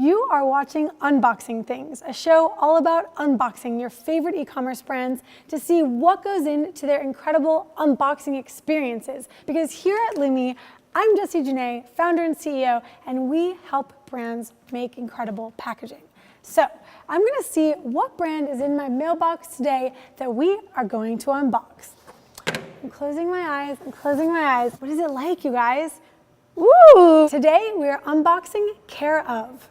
You are watching Unboxing Things, a show all about unboxing your favorite e-commerce brands to see what goes into their incredible unboxing experiences. Because here at Lumi, I'm Jessie Janae, founder and CEO, and we help brands make incredible packaging. So I'm gonna see what brand is in my mailbox today that we are going to unbox. I'm closing my eyes, What is it like, you guys? Ooh! Today we are unboxing Care Of.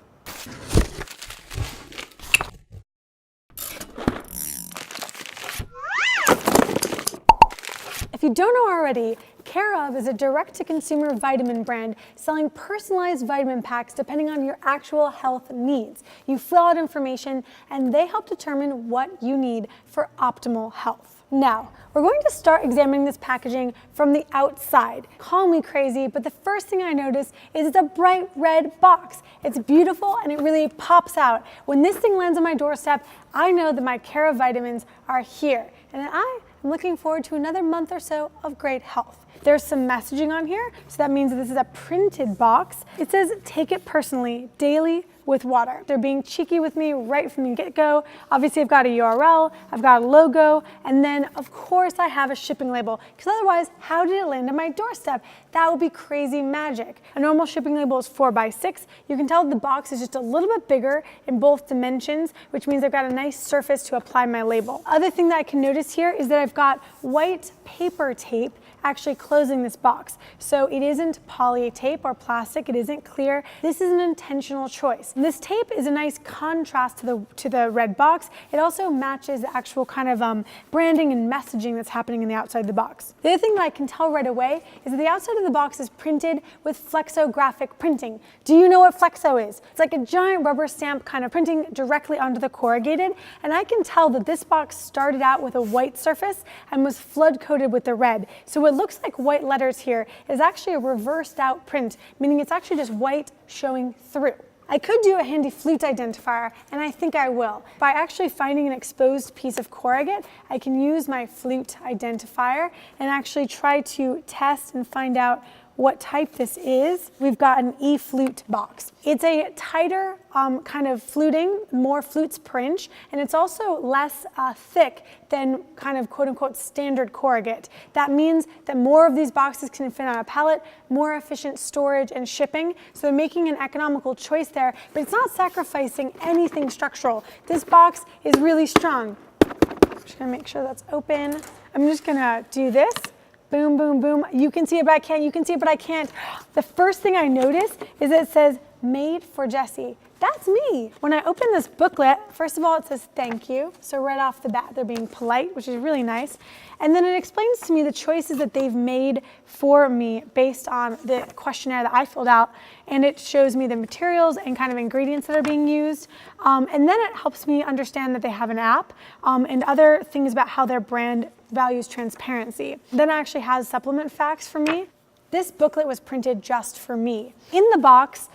If you don't know already, Care Of is a direct-to-consumer vitamin brand selling personalized vitamin packs depending on your actual health needs. You fill out information and they help determine what you need for optimal health. Now, we're going to start examining this packaging from the outside. Call me crazy, but the first thing I notice is it's a bright red box. It's beautiful and it really pops out. When this thing lands on my doorstep, I know that my Care Of vitamins are here, and I'm looking forward to another month or so of great health. There's some messaging on here, so that means that this is a printed box. It says, take it personally, daily with water. They're being cheeky with me right from the get-go. Obviously, I've got a URL, I've got a logo, and then of course I have a shipping label, because otherwise, how did it land on my doorstep? That would be crazy magic. A normal shipping label is 4x6. You can tell the box is just a little bit bigger in both dimensions, which means I've got a nice surface to apply my label. Other thing that I can notice here is that I've got white paper tape actually closing this box. So it isn't poly tape or plastic, it isn't clear. This is an intentional choice. And this tape is a nice contrast to the red box. It also matches the actual kind of branding and messaging that's happening in the outside of the box. The other thing that I can tell right away is that the outside of the box is printed with flexographic printing. Do you know what flexo is? It's like a giant rubber stamp kind of printing directly onto the corrugated. And I can tell that this box started out with a white surface and was flood coated with the red. So what looks like white letters here is actually a reversed out print, meaning it's actually just white showing through. I could do a handy flute identifier, and I think I will. By actually finding an exposed piece of corrugate, I can use my flute identifier and actually try to test and find out what type this is. We've got an E-flute box. It's a tighter kind of fluting, more flutes per inch, and it's also less thick than kind of quote unquote standard corrugate. That means that more of these boxes can fit on a pallet, more efficient storage and shipping, so they're making an economical choice there, but it's not sacrificing anything structural. This box is really strong. I'm just gonna make sure that's open. I'm just gonna do this. Boom, boom, boom. You can see it, but I can't. You can see it, but I can't. The first thing I notice is that it says, made for Jessie. That's me. When I open this booklet, first of all, it says thank you. So right off the bat, they're being polite, which is really nice. And then it explains to me the choices that they've made for me based on the questionnaire that I filled out. And it shows me the materials and kind of ingredients that are being used. And then it helps me understand that they have an app and other things about how their brand values transparency. Then it actually has supplement facts for me. This booklet was printed just for me. In the box,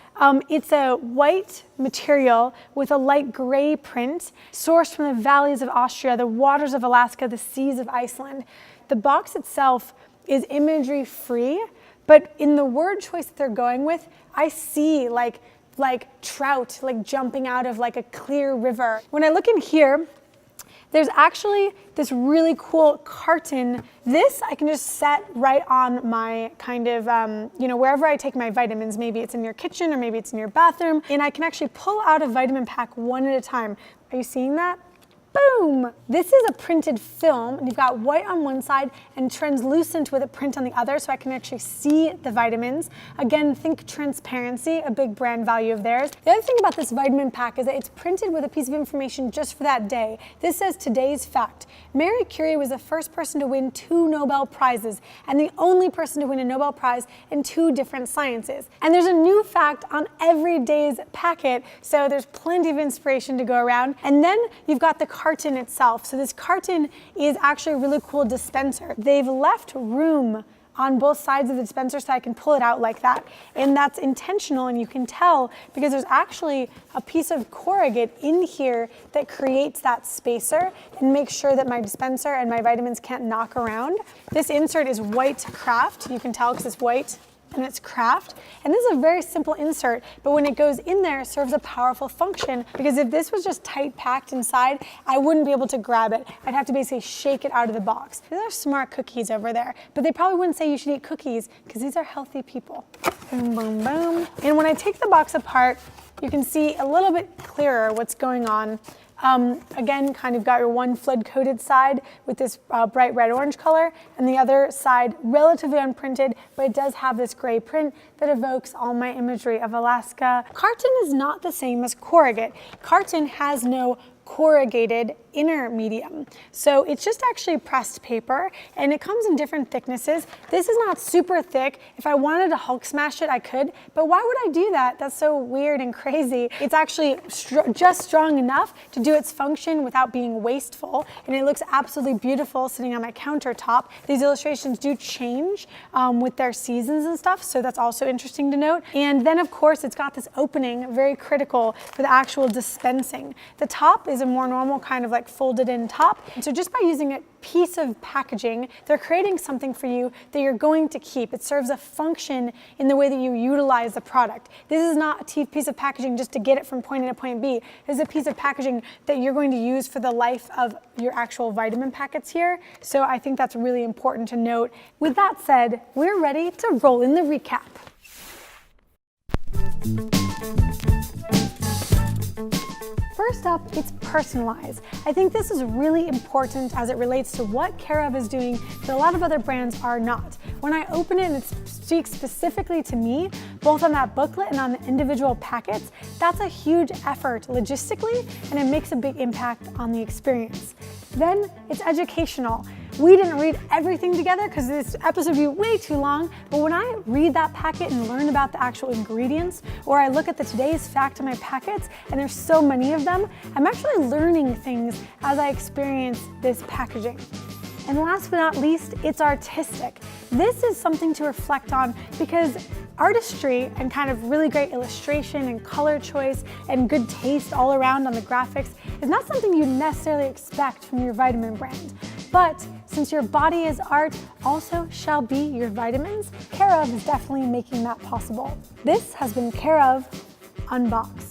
it's a white material with a light gray print, sourced from the valleys of Austria, the waters of Alaska, the seas of Iceland. The box itself is imagery free, but in the word choice that they're going with, I see like trout, like jumping out of like a clear river. When I look in here, there's actually this really cool carton. This I can just set right on my kind of, wherever I take my vitamins. Maybe it's in your kitchen or maybe it's in your bathroom. And I can actually pull out a vitamin pack one at a time. Are you seeing that? Boom! This is a printed film, and you've got white on one side and translucent with a print on the other, so I can actually see the vitamins. Again, think transparency, a big brand value of theirs. The other thing about this vitamin pack is that it's printed with a piece of information just for that day. This says today's fact. Marie Curie was the first person to win 2 Nobel Prizes, and the only person to win a Nobel Prize in 2 different sciences. And there's a new fact on every day's packet, so there's plenty of inspiration to go around. And then you've got the carton itself. So this carton is actually a really cool dispenser. They've left room on both sides of the dispenser so I can pull it out like that. And that's intentional, and you can tell because there's actually a piece of corrugate in here that creates that spacer and makes sure that my dispenser and my vitamins can't knock around. This insert is white kraft. You can tell because it's white. and it's kraft. And this is a very simple insert, but when it goes in there, it serves a powerful function, because if this was just tight packed inside, I wouldn't be able to grab it. I'd have to basically shake it out of the box. These are smart cookies over there, but they probably wouldn't say you should eat cookies because these are healthy people. Boom, boom, boom. And when I take the box apart, you can see a little bit clearer what's going on. Again, kind of got your one flood-coated side with this bright red-orange color, and the other side relatively unprinted, but it does have this gray print that evokes all my imagery of Alaska. Carton is not the same as corrugate. Carton has no corrugated inner medium. So it's just actually pressed paper, and it comes in different thicknesses. This is not super thick. If I wanted to Hulk smash it, I could, but why would I do that? That's so weird and crazy. It's actually just strong enough to do its function without being wasteful, and it looks absolutely beautiful sitting on my countertop. These illustrations do change with their seasons and stuff, so that's also interesting to note. And then of course it's got this opening, very critical for the actual dispensing. The top is a more normal kind of like folded in top. And so just by using a piece of packaging, they're creating something for you that you're going to keep. It serves a function in the way that you utilize the product. This is not a piece of packaging just to get it from point A to point B. This is a piece of packaging that you're going to use for the life of your actual vitamin packets here. So I think that's really important to note. With that said, we're ready to roll in the recap. First up, it's personalized. I think this is really important as it relates to what Care of is doing that a lot of other brands are not. When I open it and it speaks specifically to me, both on that booklet and on the individual packets, that's a huge effort logistically, and it makes a big impact on the experience. Then it's educational. We didn't read everything together because this episode would be way too long, but when I read that packet and learn about the actual ingredients, or I look at the today's fact in my packets, and there's so many of them, I'm actually learning things as I experience this packaging. And last but not least, it's artistic. This is something to reflect on because artistry and kind of really great illustration and color choice and good taste all around on the graphics is not something you necessarily expect from your vitamin brand. But since your body is art, also shall be your vitamins, Care of is definitely making that possible. This has been Care of Unboxed.